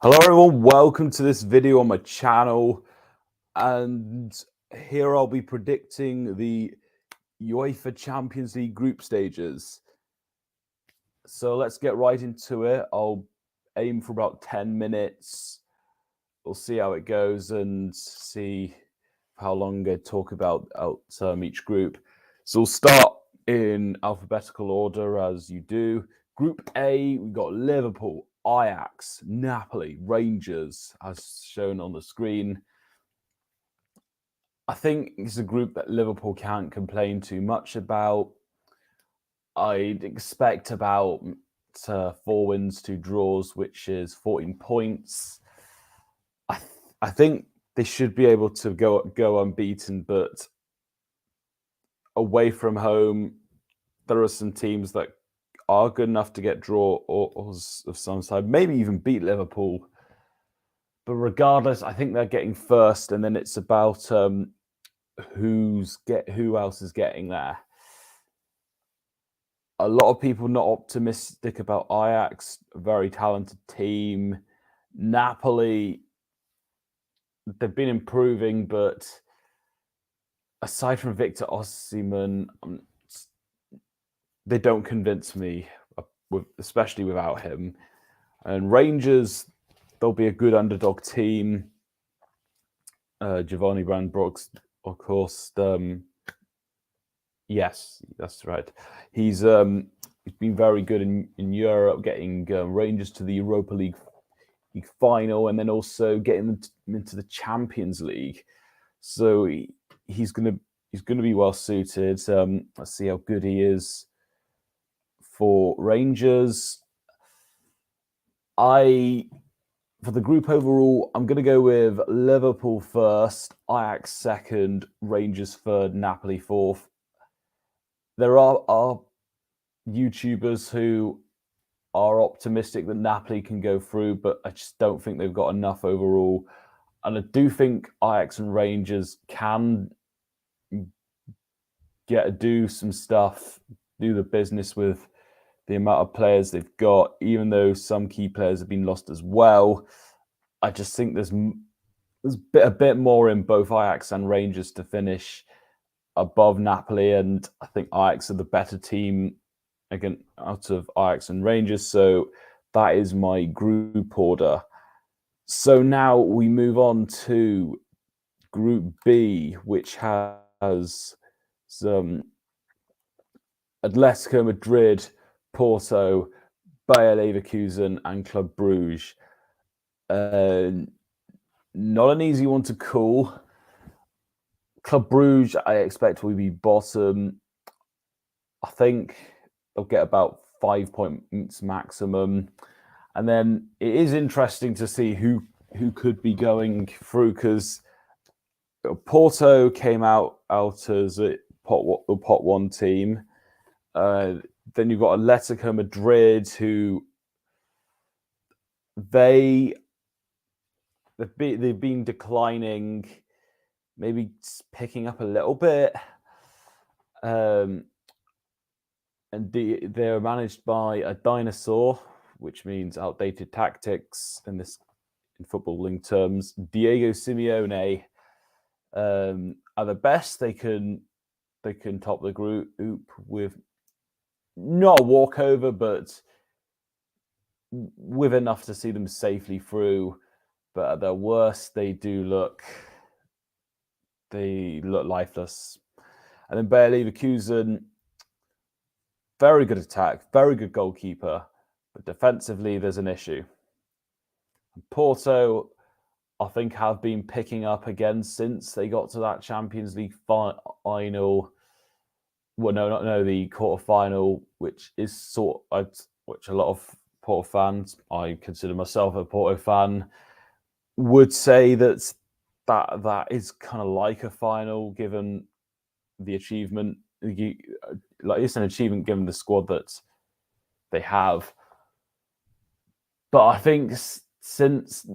Hello everyone, welcome to this video on my channel, and here I'll be predicting the UEFA Champions League group stages. So let's get right into it. I'll aim for about 10 minutes. We'll see how it goes and see how long I talk about each group. So we'll start in alphabetical order as you do. Group A, we've got Liverpool, Ajax, Napoli, Rangers, as shown on the screen. I think it's a group that Liverpool can't complain too much about. I'd expect about 4 wins, 2 draws, which is 14 points. I think they should be able to go unbeaten, but away from home, there are some teams that are good enough to get draw or of some side, maybe even beat Liverpool. But regardless, I think they're getting first, and then it's about who else is getting there. A lot of people not optimistic about Ajax, a very talented team. Napoli, they've been improving, but aside from Victor Osimhen, they don't convince me, especially without him. And Rangers, they'll be a good underdog team. Giovanni Brandbrooks, of course. Yes, that's right. He's been very good in Europe, getting Rangers to the Europa League final, and then also getting them into the Champions League. So he's gonna be well suited. Let's see how good he is for Rangers. For the group overall, I'm going to go with Liverpool first, Ajax second, Rangers third, Napoli fourth. There are YouTubers who are optimistic that Napoli can go through, but I just don't think they've got enough overall. And I do think Ajax and Rangers can do some stuff, do the business with the amount of players they've got, even though some key players have been lost as well. I just think there's a bit more in both Ajax and Rangers to finish above Napoli, and I think Ajax are the better team again out of Ajax and Rangers. So that is my group order. So now we move on to Group B, which has some Atletico Madrid, Porto, Bayer Leverkusen, and Club Brugge. Not an easy one to call. Club Brugge, I expect will be bottom. I think they'll get about 5 points maximum. And then it is interesting to see who could be going through, because Porto came out as the pot 1 team. Then you've got Atletico Madrid, who they've been declining, maybe picking up a little bit. And they're managed by a dinosaur, which means outdated tactics in footballing terms. Diego Simeone, at the best they can top the group with not a walkover, but with enough to see them safely through. But at their worst, they look lifeless. And then Bayer Leverkusen, very good attack, very good goalkeeper, but defensively there's an issue. Porto, I think, have been picking up again since they got to that Champions League final. Well, no, the quarterfinal, which a lot of Porto fans, I consider myself a Porto fan, would say that is kind of like a final, given the achievement. Like, it's an achievement given the squad that they have. But I think since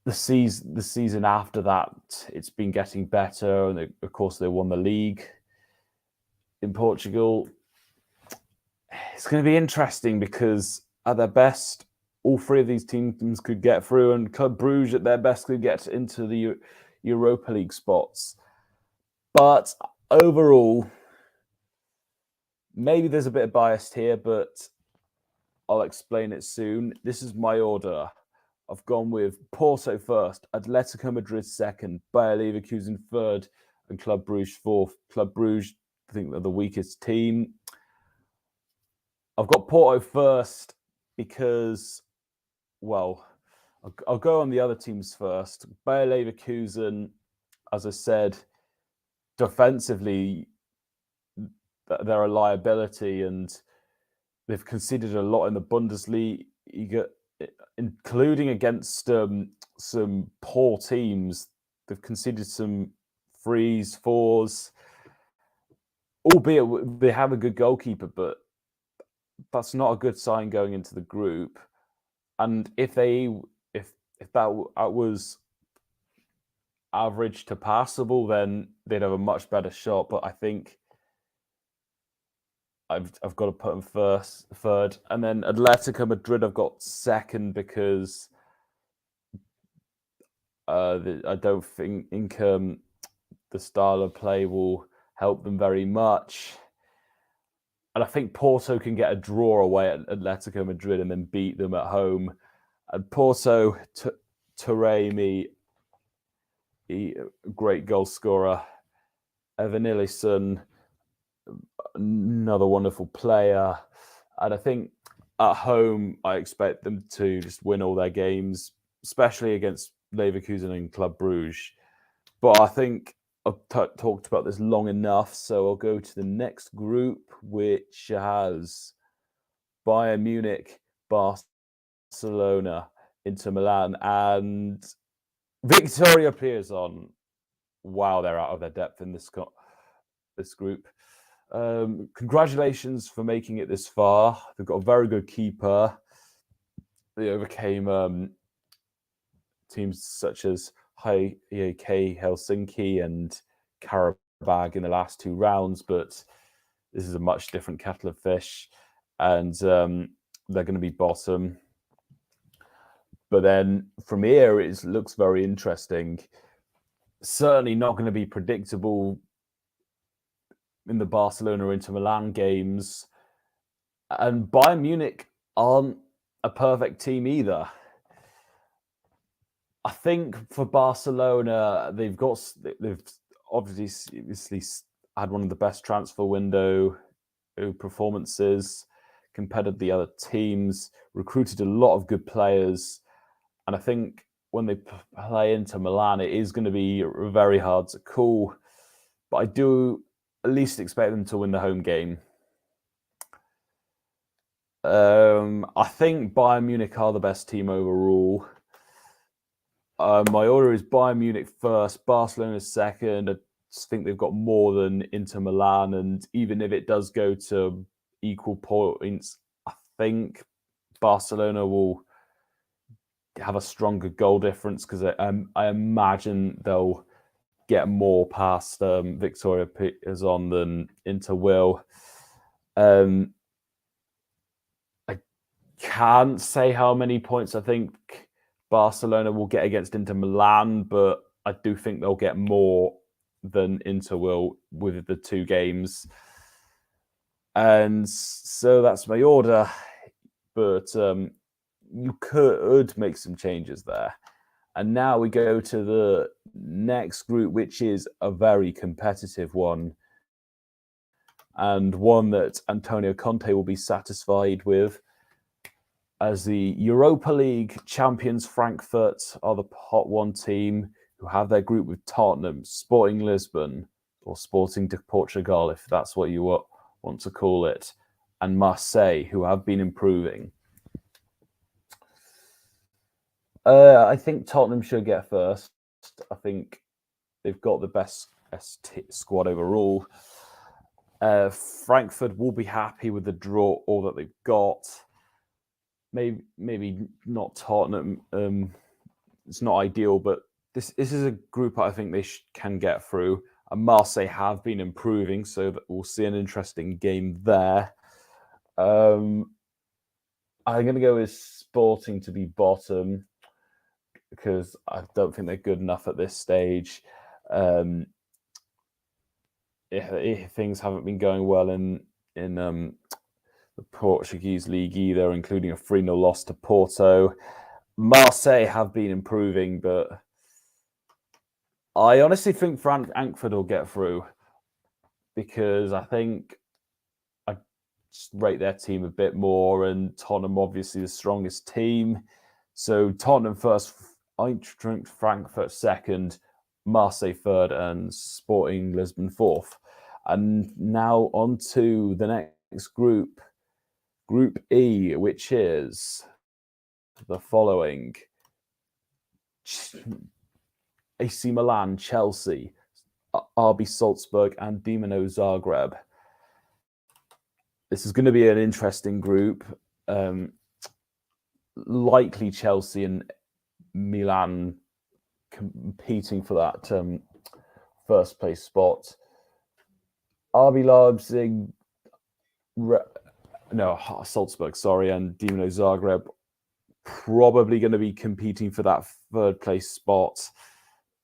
the season after that, it's been getting better, and of course they won the league in Portugal. It's going to be interesting because at their best, all three of these teams could get through, and Club Brugge at their best could get into the Europa League spots. But overall, maybe there's a bit of bias here, but I'll explain it soon. This is my order. I've gone with Porto first, Atletico Madrid second, Bayer Leverkusen third, and Club Brugge fourth. Club Brugge, I think they're the weakest team. I've got Porto first because, well, I'll go on the other teams first. Bayer Leverkusen, as I said, defensively, they're a liability, and they've conceded a lot in the Bundesliga, including against some poor teams. They've conceded some 3s, 4s, albeit they have a good goalkeeper, but that's not a good sign going into the group. And if that was average to passable, then they'd have a much better shot. But I think I've got to put them third, and then Atletico Madrid I've got second because I don't think the style of play will help them very much. And I think Porto can get a draw away at Atletico Madrid and then beat them at home. And Porto, Taremi, a great goal scorer. Evanilson, another wonderful player. And I think at home, I expect them to just win all their games, especially against Leverkusen and Club Brugge. But I think I've talked about this long enough, so I'll go to the next group, which has Bayern Munich, Barcelona, Inter Milan, and Victoria Pilsen. Wow, they're out of their depth in this group. Congratulations for making it this far. They've got a very good keeper. They overcame teams such as HJK Helsinki and Karabag in the last 2 rounds, but this is a much different kettle of fish, and they're going to be bottom. But then from here, it looks very interesting. Certainly not going to be predictable in the Barcelona Inter Milan games. And Bayern Munich aren't a perfect team either. I think for Barcelona, they've obviously had one of the best transfer window performances compared to the other teams, recruited a lot of good players. And I think when they play Inter Milan, it is going to be very hard to call. But I do at least expect them to win the home game. I think Bayern Munich are the best team overall. My order is Bayern Munich first, Barcelona second. I just think they've got more than Inter Milan, and even if it does go to equal points, I think Barcelona will have a stronger goal difference because I imagine they'll get more past Victoria Pilsen than Inter will. I can't say how many points I think Barcelona will get against Inter Milan, but I do think they'll get more than Inter will with the 2 games. And so that's my order. But you could make some changes there. And now we go to the next group, which is a very competitive one, and one that Antonio Conte will be satisfied with. As the Europa League champions, Frankfurt are the hot 1 team who have their group with Tottenham, Sporting Lisbon, or Sporting de Portugal, if that's what you want to call it, and Marseille, who have been improving. I think Tottenham should get first. I think they've got the best squad overall. Frankfurt will be happy with the draw, all that they've got. Maybe not Tottenham. It's not ideal, but this is a group I think they can get through. And Marseille have been improving, so that we'll see an interesting game there. I'm going to go with Sporting to be bottom because I don't think they're good enough at this stage. If things haven't been going well in the Portuguese league either, including a 3-0 loss to Porto. Marseille have been improving, but I honestly think Frankfurt will get through because I think I rate their team a bit more, and Tottenham obviously the strongest team. So Tottenham first, Eintracht Frankfurt second, Marseille third, and Sporting Lisbon fourth. And now on to the next group, Group E, which is the following: AC Milan, Chelsea, RB Salzburg, and Dinamo Zagreb. This is going to be an interesting group. Likely Chelsea and Milan competing for that first place spot. RB Leipzig, Salzburg, and Dinamo Zagreb probably going to be competing for that third place spot.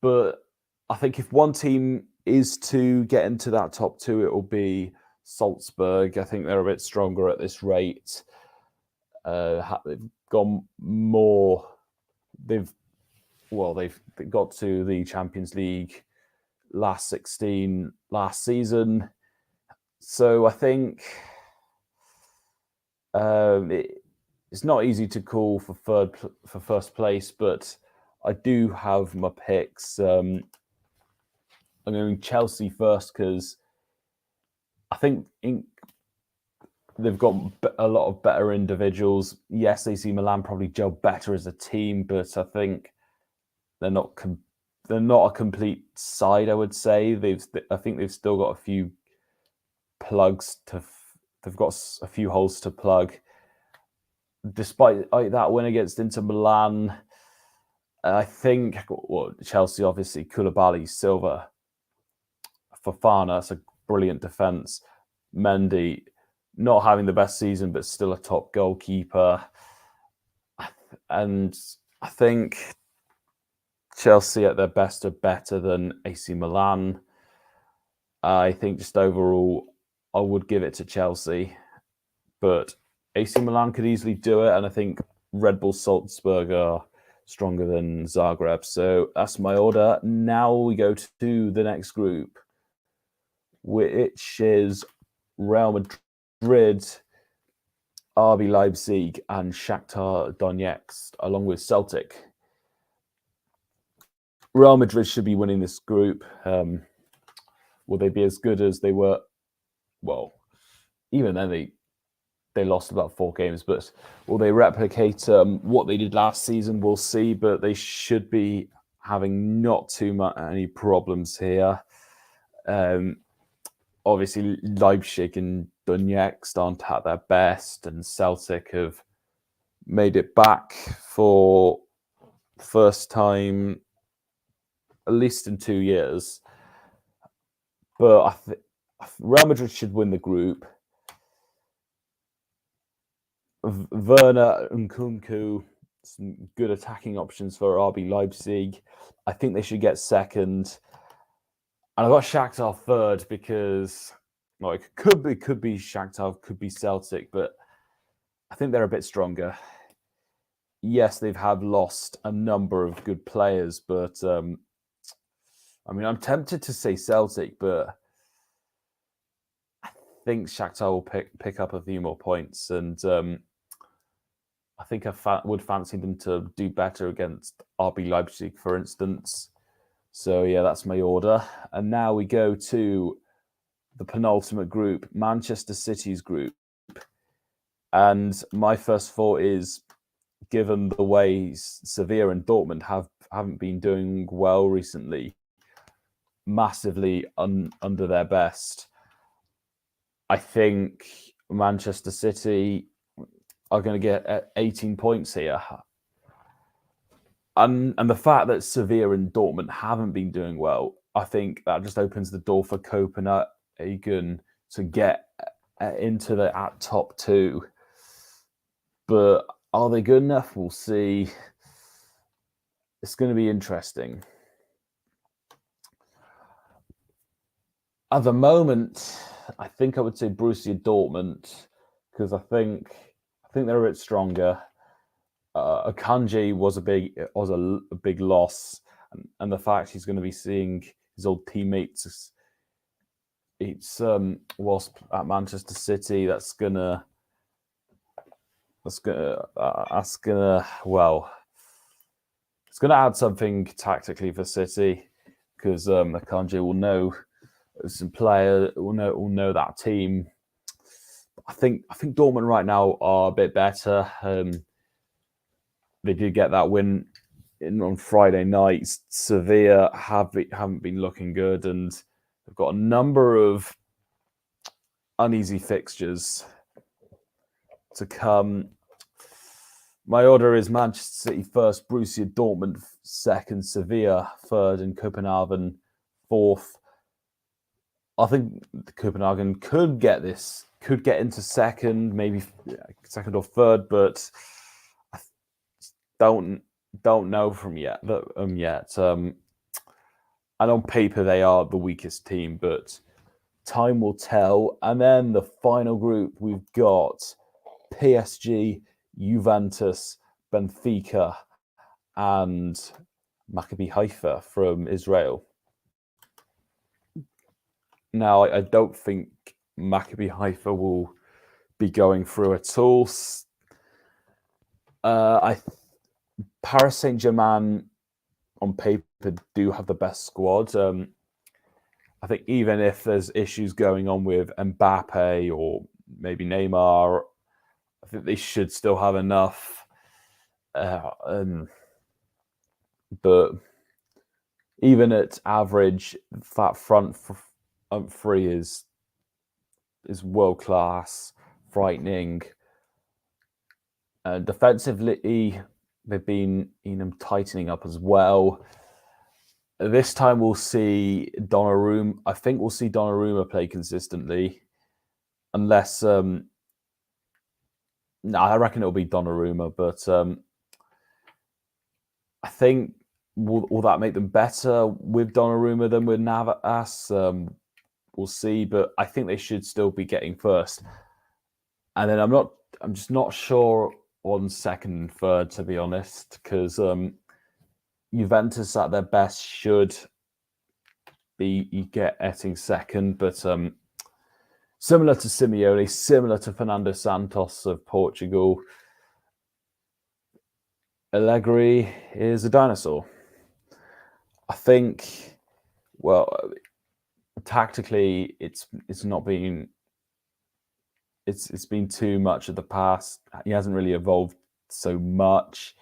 But I think if one team is to get into that top two, it will be Salzburg. I think they're a bit stronger at this rate. They've gone more. They've got to the Champions League last season. So I think it's not easy to call for first place, but I do have my picks. I'm going Chelsea first because I think they've got a lot of better individuals. Yes, AC Milan probably gel better as a team, but I think they're not a complete side. I would say I think they've still got a few plugs they've got a few holes to plug. Despite that win against Inter Milan, I think Chelsea obviously Koulibaly, Silva, Fofana, that's a brilliant defense. Mendy, not having the best season, but still a top goalkeeper. And I think Chelsea at their best are better than AC Milan. I think just overall, I would give it to Chelsea, but AC Milan could easily do it. And I think Red Bull Salzburg are stronger than Zagreb. So that's my order. Now we go to the next group, which is Real Madrid, RB Leipzig, and Shakhtar Donetsk, along with Celtic. Real Madrid should be winning this group. Will they be as good as they were? Well, even then they lost about 4 games, but will they replicate what they did last season? We'll see, but they should be having not too many problems here. Obviously, Leipzig and Donetsk aren't at their best, and Celtic have made it back for first time at least in 2 years. But Real Madrid should win the group. Werner and Nkunku, some good attacking options for RB Leipzig. I think they should get second. And I've got Shakhtar third because it could be Shakhtar, could be Celtic, but I think they're a bit stronger. Yes, they've lost a number of good players, but I'm tempted to say Celtic, but I think Shakhtar will pick up a few more points, and I think I would fancy them to do better against RB Leipzig, for instance. So yeah, that's my order. And now we go to the penultimate group, Manchester City's group. And my first thought is, given the way Sevilla and Dortmund haven't been doing well recently, massively under their best, I think Manchester City are going to get 18 points here. And the fact that Sevilla and Dortmund haven't been doing well, I think that just opens the door for Copenhagen to get into the top 2. But Are they good enough? We'll see. It's going to be interesting. At the moment, I think I would say Borussia Dortmund, because I think they're a bit stronger. Akanji was a big loss, and the fact he's going to be seeing his old teammates, whilst at Manchester City, that's gonna well, it's gonna add something tactically for City, because Akanji will know some player will know that team. I think Dortmund right now are a bit better. They did get that win on Friday night. Sevilla haven't been looking good, and they've got a number of uneasy fixtures to come. My order is Manchester City first, Borussia Dortmund second, Sevilla third, and Copenhagen fourth. I think Copenhagen could get into second, maybe second or third, but I don't know yet. And on paper they are the weakest team, but time will tell. And then the final group, we've got PSG, Juventus, Benfica, and Maccabi Haifa from Israel. Now, I don't think Maccabi Haifa will be going through at all. Paris Saint-Germain on paper do have the best squad. I think even if there's issues going on with Mbappe or maybe Neymar, I think they should still have enough. But even at average, that front three is world class, frightening. Defensively, they've been tightening up as well. This time we'll see Donnarumma. I think we'll see Donnarumma play consistently, unless I reckon it'll be Donnarumma. But I think will that make them better with Donnarumma than with Navas? We'll see, but I think they should still be getting first. And then I'm just not sure on second and third, to be honest, because Juventus at their best should be getting second, but similar to Simeone, similar to Fernando Santos of Portugal, Allegri is a dinosaur. I think, well, tactically, it's been too much of the past. He hasn't really evolved so much.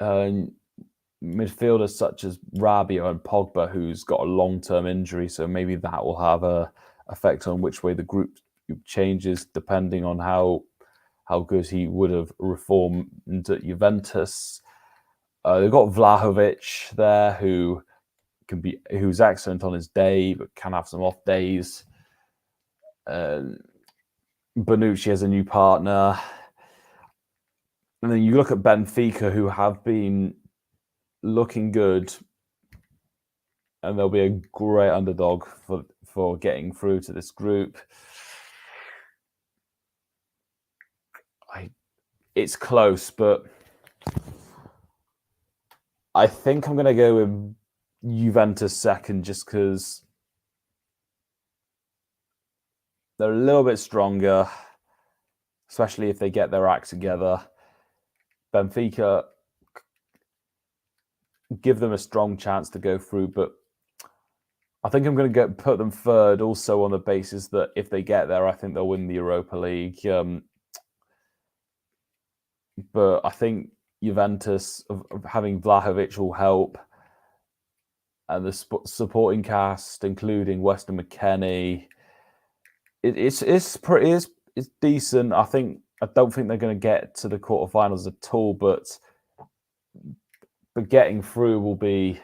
Midfielders such as Rabiot and Pogba, who's got a long-term injury, so maybe that will have a effect on which way the group changes, depending on how good he would have reformed into Juventus. They've got Vlahovic there, who's excellent on his day, but can have some off days. Bonucci has a new partner. And then you look at Benfica, who have been looking good, and they'll be a great underdog for getting through to this group. It's close, but I think I'm going to go with Juventus second, just because they're a little bit stronger, especially if they get their act together. Benfica, give them a strong chance to go through, but I think I'm going to put them third, also on the basis that if they get there, I think they'll win the Europa League. But I think Juventus, of having Vlahovic, will help, and the supporting cast, including Weston McKennie, it's decent. I don't think they're going to get to the quarterfinals at all, but getting through will be.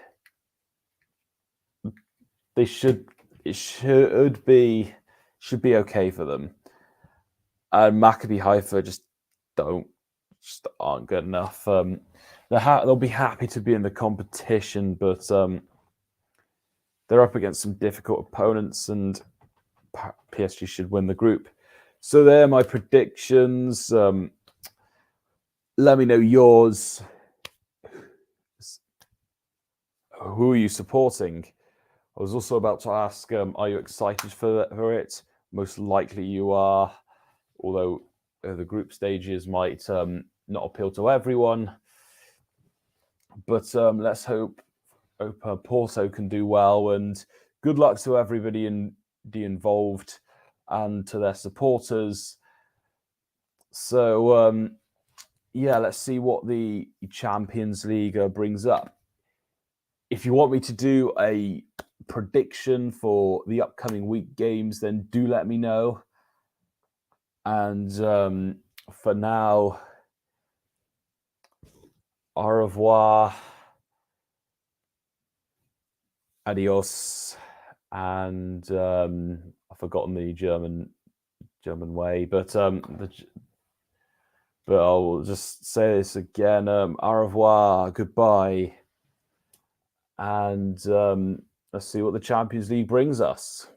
It should be okay for them. And Maccabi Haifa just don't just aren't good enough. They'll be happy to be in the competition, but they're up against some difficult opponents, and PSG should win the group. So they're my predictions. Let me know yours. Who are you supporting? I was also about to ask, are you excited for it? Most likely you are, although the group stages might not appeal to everyone. But let's hope Porto can do well, and good luck to everybody involved and to their supporters. So, yeah, let's see what the Champions League brings up. If you want me to do a prediction for the upcoming week games, then do let me know. And for now, au revoir, adios, and I've forgotten the German way, but I'll just say this again: au revoir, goodbye, and let's see what the Champions League brings us.